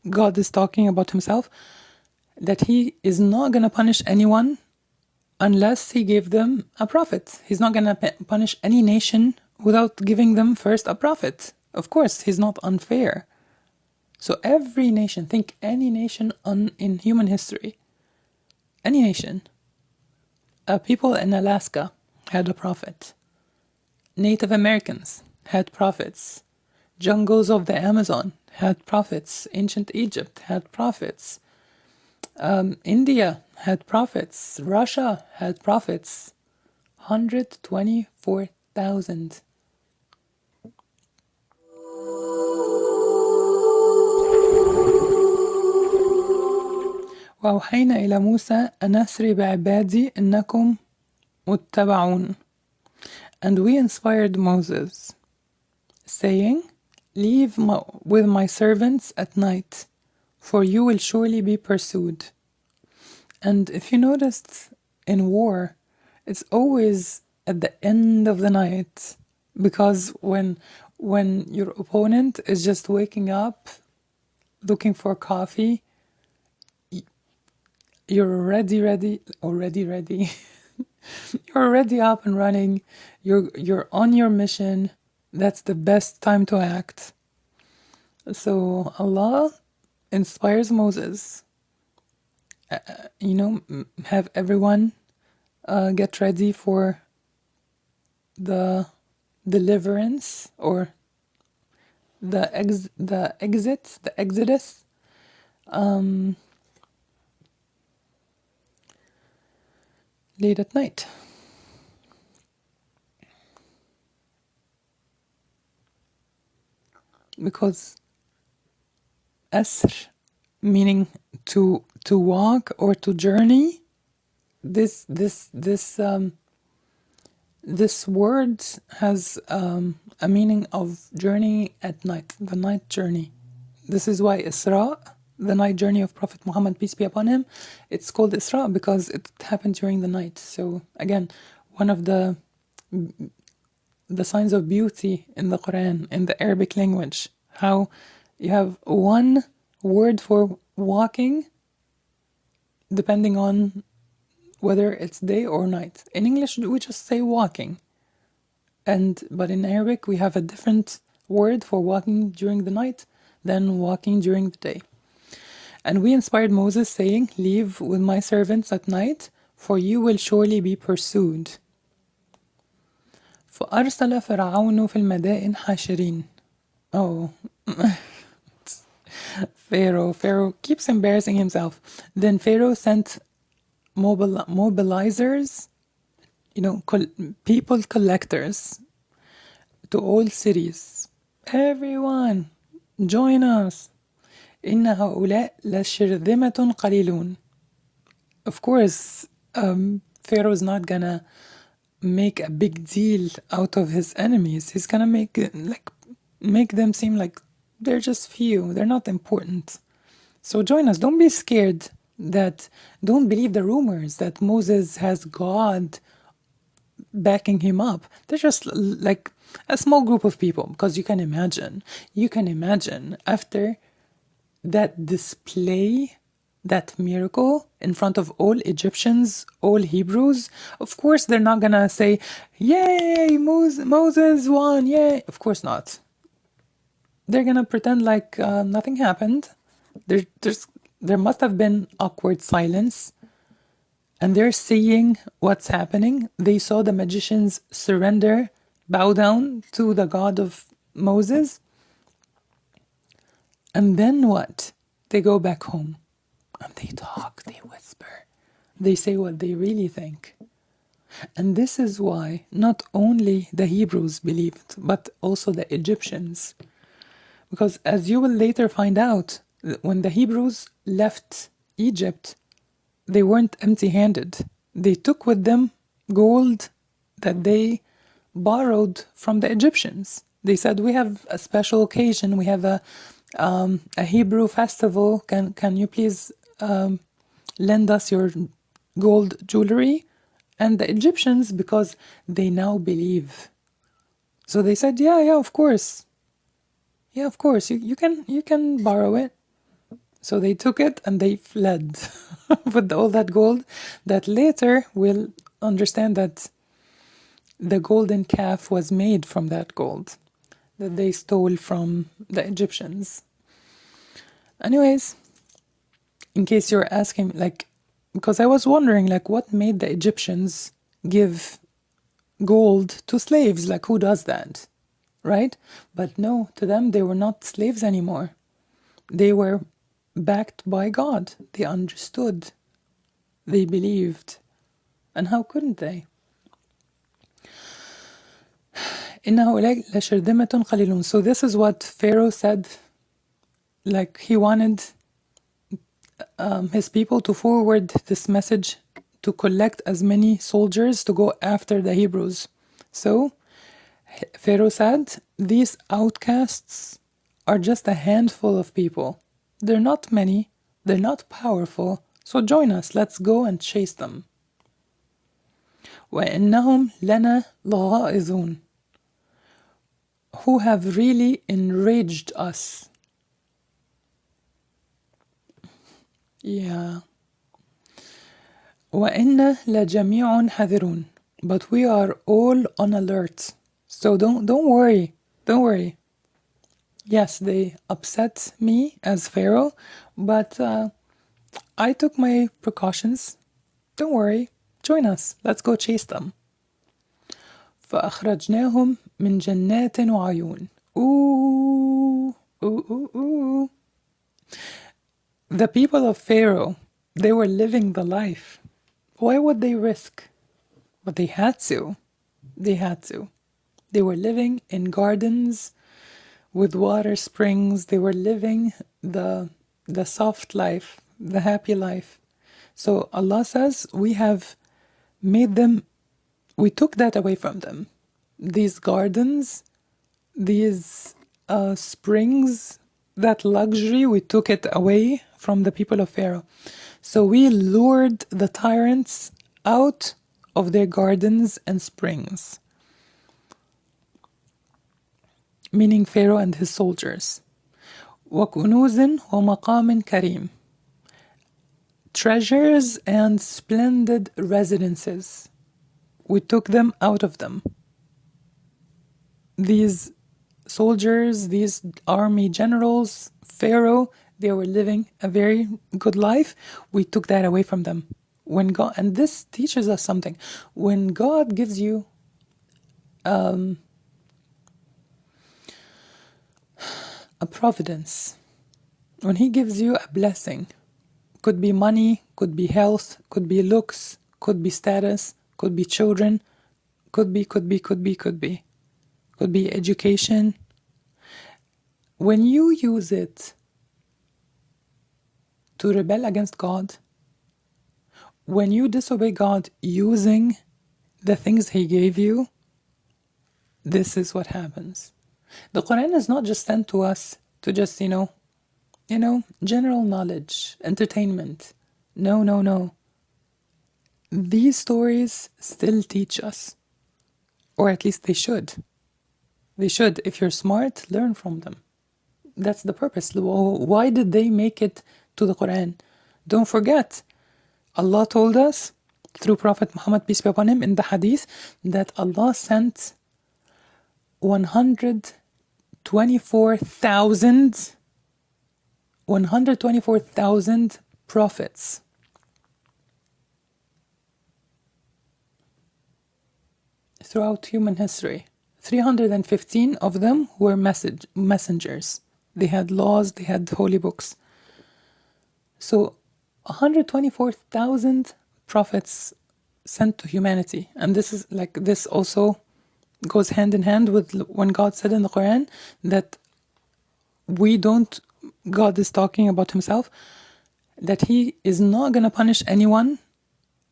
God is talking about himself, that he is not going to punish anyone unless he gave them a prophet. He's not going to punish any nation without giving them first a prophet. Of course, he's not unfair. So every nation, think any nation in human history, any nation, people in Alaska had a prophet. Native Americans had prophets. Jungles of the Amazon had prophets. Ancient Egypt had prophets. India had prophets. Russia had prophets. 124,000. وأوحينا إلى موسى أن أسر بعبادي إنكم متبعون. And we inspired Moses, saying, leave with my servants at night, for you will surely be pursued. And if you noticed, in war, it's always at the end of the night, because when your opponent is just waking up, looking for coffee, you're already ready. You're already up and running. You're on your mission. That's the best time to act. So Allah inspires Moses. Have everyone get ready for the deliverance or the exodus. Late at night. Because asr, meaning to walk or to journey, this word has a meaning of journey at night, the night journey. This is why Isra, the night journey of Prophet Muhammad, peace be upon him, it's called Isra because it happened during the night. So again, one of the signs of beauty in the Qur'an, in the Arabic language, how you have one word for walking depending on whether it's day or night. In English, we just say walking. But in Arabic, we have a different word for walking during the night than walking during the day. And we inspired Moses, saying, leave with my servants at night, for you will surely be pursued. فأرسل فرعون في المدائن حاشرين. Oh, Pharaoh keeps embarrassing himself. Then Pharaoh sent mobilizers, people collectors to all cities. Everyone, join us. إن هؤلاء لشرذمة قليلون. Of course, Pharaoh is not gonna make a big deal out of his enemies. He's gonna make them seem like they're just few. They're not important. So join us. Don't be scared. Don't believe the rumors that Moses has God backing him up. They're just like a small group of people. Because you can imagine after that display, that miracle in front of all Egyptians, all Hebrews, of course they're not gonna say, yay, Moses won, yay. Of course not. They're gonna pretend like nothing happened. There must have been awkward silence, and they're seeing what's happening. They saw the magicians surrender, bow down to the God of Moses. And then what? They go back home and they talk, they whisper, they say what they really think. And this is why not only the Hebrews believed, but also the Egyptians. Because as you will later find out, when the Hebrews left Egypt, they weren't empty-handed. They took with them gold that they borrowed from the Egyptians. They said, we have a special occasion, we have a Hebrew festival, can you please lend us your gold jewelry? And the Egyptians, because they now believe, so they said, yeah, of course, you can borrow it. So they took it and they fled with all that gold that later we'll understand that the golden calf was made from that gold that they stole from the Egyptians. Anyways, in case you're asking, like, because I was wondering, like, what made the Egyptians give gold to slaves? Like, who does that? Right? But no, to them, they were not slaves anymore. They were backed by God. They understood. They believed. And how couldn't they? إن هؤلاء لشرذمة قليلون. So this is what Pharaoh said. Like he wanted his people to forward this message to collect as many soldiers to go after the Hebrews. So Pharaoh said, these outcasts are just a handful of people. They're not many, they're not powerful, so join us, let's go and chase them. وَإِنَّهُمْ لَنَا لَغَائِظُونَ. Who have really enraged us. Yeah. وَإِنَّا لَجَمِيعٌ حَذِرُونَ. But we are all on alert. So don't worry. Don't worry. Yes, they upset me as Pharaoh, but I took my precautions. Don't worry. Join us. Let's go chase them. فأخرجناهم من جنات وعيون. Ooh, ooh, ooh, ooh. The people of Pharaoh, they were living the life. Why would they risk? But they had to. They had to. They were living in gardens with water springs. They were living the soft life, the happy life. So Allah says, we have made them, we took that away from them. These gardens, these springs, that luxury, we took it away from the people of Pharaoh. So we lured the tyrants out of their gardens and springs. Meaning Pharaoh and his soldiers. وَكُنُوزٍ وَمَقَامٍ كَرِيمٍ. Treasures and splendid residences. We took them out of them. These soldiers, these army generals, Pharaoh, they were living a very good life. We took that away from them. When God, and this teaches us something. When God gives you a providence, when He gives you a blessing, could be money, could be health, could be looks, could be status, could be children, could be education. When you use it to rebel against God, when you disobey God using the things He gave you, this is what happens. The Qur'an is not just sent to us to just, general knowledge, entertainment. No. These stories still teach us. Or at least they should. They should. If you're smart, learn from them. That's the purpose. Why did they make it to the Qur'an? Don't forget, Allah told us through Prophet Muhammad, peace be upon him, in the hadith, that Allah sent 124,000 prophets. Throughout human history. 315 of them were messengers. They had laws, they had holy books. So 124,000 prophets sent to humanity. And this also goes hand in hand with when God said in the Quran that God is talking about Himself, that He is not going to punish anyone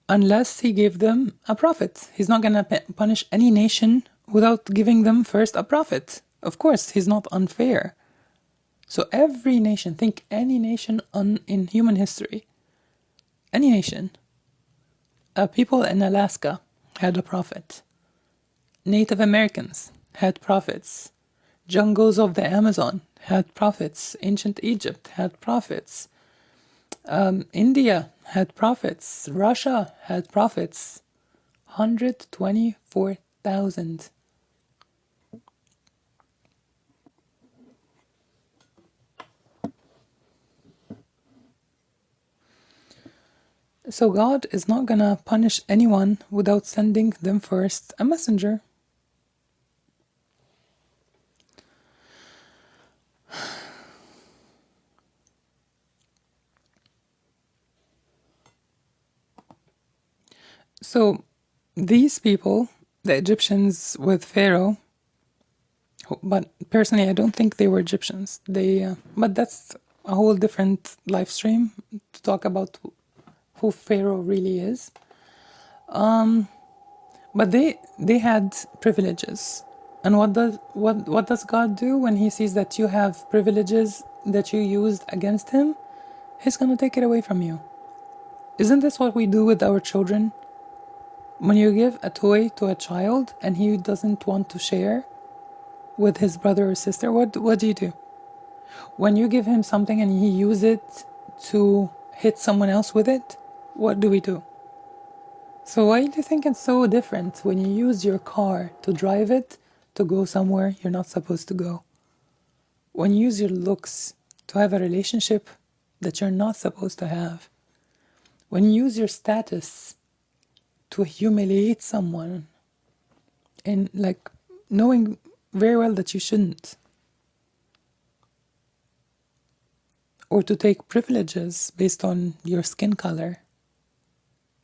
unless He gave them a prophet. He's not going to punish any nation without giving them first a prophet. Of course, He's not unfair. So every nation, think any nation in human history, any nation, people in Alaska had a prophet. Native Americans had prophets. Jungles of the Amazon had prophets. Ancient Egypt had prophets. India had prophets. Russia had prophets. 124,000. So God is not gonna punish anyone without sending them first a messenger. So these people, the Egyptians with Pharaoh, but personally I don't think they were Egyptians. But that's a whole different live stream to talk about who Pharaoh really is. But they had privileges. And what does God do when he sees that you have privileges that you used against him? He's gonna take it away from you. Isn't this what we do with our children? When you give a toy to a child and he doesn't want to share with his brother or sister, what do you do? When you give him something and he uses it to hit someone else with it, what do we do? So why do you think it's so different when you use your car to drive it to go somewhere you're not supposed to go? When you use your looks to have a relationship that you're not supposed to have? When you use your status to humiliate someone and like knowing very well that you shouldn't? Or to take privileges based on your skin color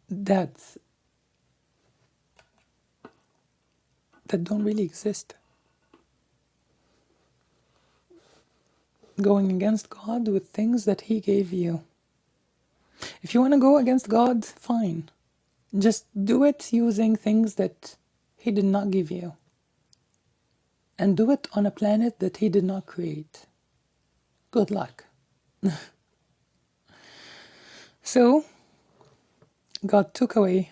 that don't really exist. Going against God with things that he gave you. If you want to go against God, fine. Just do it using things that he did not give you. And do it on a planet that he did not create. Good luck. So, God took away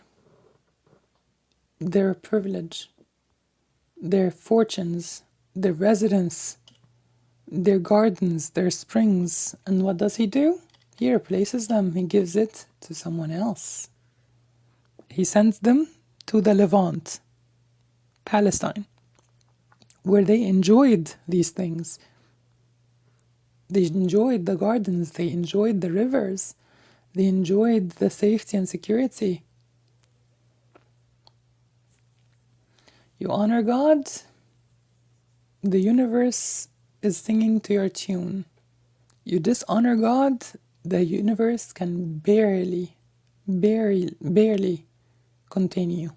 their privilege, their fortunes, their residence, their gardens, their springs. And what does he do? He replaces them. He gives it to someone else. He sends them to the Levant, Palestine, where they enjoyed these things. They enjoyed the gardens, they enjoyed the rivers, they enjoyed the safety and security. You honor God, the universe is singing to your tune. You dishonor God, the universe can barely contain you.